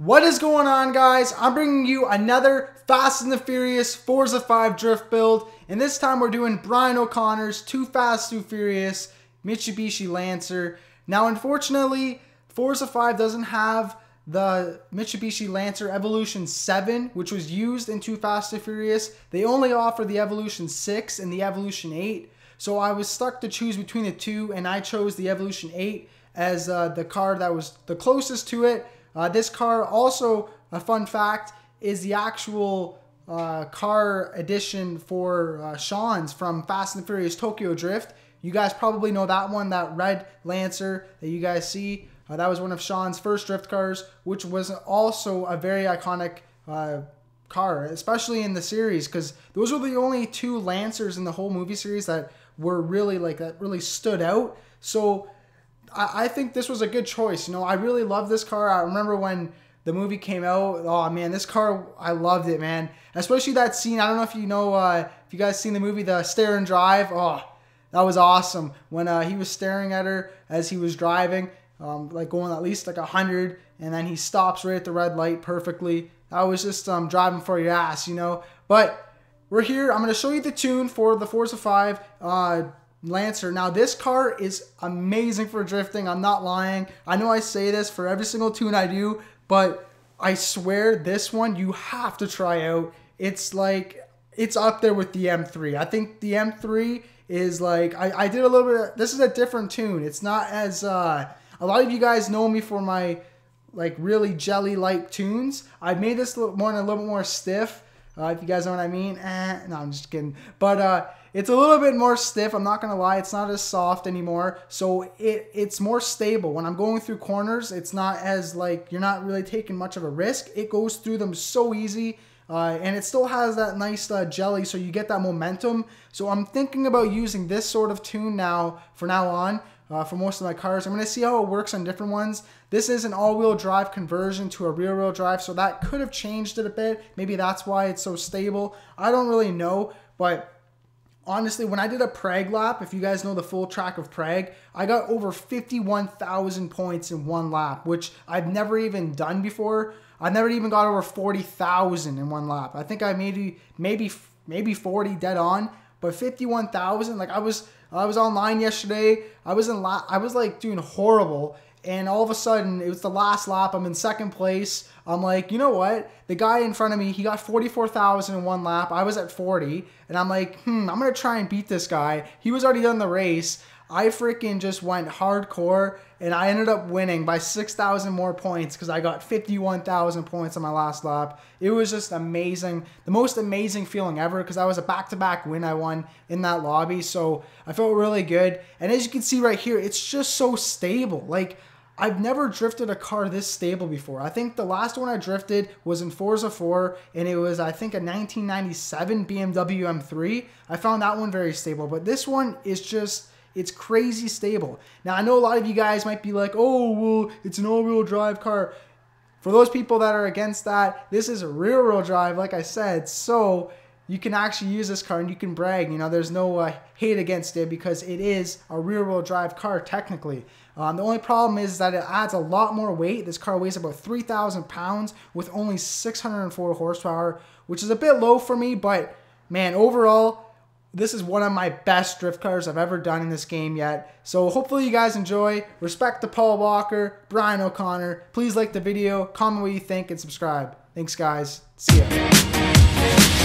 What is going on, guys? I'm bringing you another Fast and the Furious Forza 5 drift build, and this time we're doing Brian O'Connor's Too Fast, Too Furious Mitsubishi Lancer. Now, unfortunately, Forza 5 doesn't have the Mitsubishi Lancer Evolution 7, which was used in Too Fast, Too Furious. They only offer the Evolution 6 and the Evolution 8, so I was stuck to choose between the two, and I chose the Evolution 8 as the car that was the closest to it. This car, also a fun fact, is the actual car edition for Sean's from Fast and Furious Tokyo Drift. You guys probably know that one, that red Lancer that you guys see. That was one of Sean's first drift cars, which was also a very iconic car, especially in the series, because those were the only two Lancers in the whole movie series that were really that really stood out. So I think this was a good choice. You know, I really love this car. I remember when the movie came out. Oh man, this car, I loved it, man. Especially that scene. I don't know if you know, if you guys seen the movie, the Stare and Drive. Oh, that was awesome. When he was staring at her as he was driving, like going at least like 100, and then he stops right at the red light perfectly. That was just driving for your ass, you know. But we're here. I'm going to show you the tune for the Forza 5 Lancer. Now, this car is amazing for drifting. I'm not lying. I know I say this for every single tune I do, but I swear this one you have to try out. It's like, it's up there with the M3. I think the M3 is like, I did a little bit, this is a different tune. It's not as, a lot of you guys know me for my like really jelly-like tunes. I made this a little bit more stiff. If you guys know what I mean. No, I'm just kidding. But it's a little bit more stiff. I'm not going to lie. It's not as soft anymore. So it's more stable. When I'm going through corners, it's not as like, you're not really taking much of a risk. It goes through them so easy. And it still has that nice jelly, so you get that momentum. So I'm thinking about using this sort of tune now, for now on. For most of my cars. I'm going to see how it works on different ones. This is an all-wheel drive conversion to a rear-wheel drive, so that could have changed it a bit. Maybe that's why it's so stable. I don't really know, but honestly, when I did a Prague lap, if you guys know the full track of Prague, I got over 51,000 points in one lap, which I've never even done before. I've never even got over 40,000 in one lap. I think I maybe 40 dead on, but 51,000, like I was online yesterday. I was like doing horrible, and all of a sudden it was the last lap. I'm in second place. I'm like, you know what? The guy in front of me, he got 44,000 in one lap. I was at 40, and I'm like, I'm gonna try and beat this guy. He was already done the race. I freaking just went hardcore, and I ended up winning by 6,000 more points because I got 51,000 points on my last lap. It was just amazing. The most amazing feeling ever, because I was a back-to-back win I won in that lobby, so I felt really good. And as you can see right here, it's just so stable. Like, I've never drifted a car this stable before. I think the last one I drifted was in Forza 4, and it was, I think, a 1997 BMW M3. I found that one very stable, but this one is just, it's crazy stable. Now, I know a lot of you guys might be like, oh, well, it's an all-wheel drive car. For those people that are against that, this is a rear-wheel drive, like I said, so you can actually use this car and you can brag. You know, there's no hate against it because it is a rear-wheel drive car, technically. The only problem is that it adds a lot more weight. This car weighs about 3,000 pounds with only 604 horsepower, which is a bit low for me, but man, overall, this is one of my best drift cars I've ever done in this game yet. So hopefully you guys enjoy. Respect to Paul Walker, Brian O'Connor. Please like the video, comment what you think, and subscribe. Thanks, guys. See ya.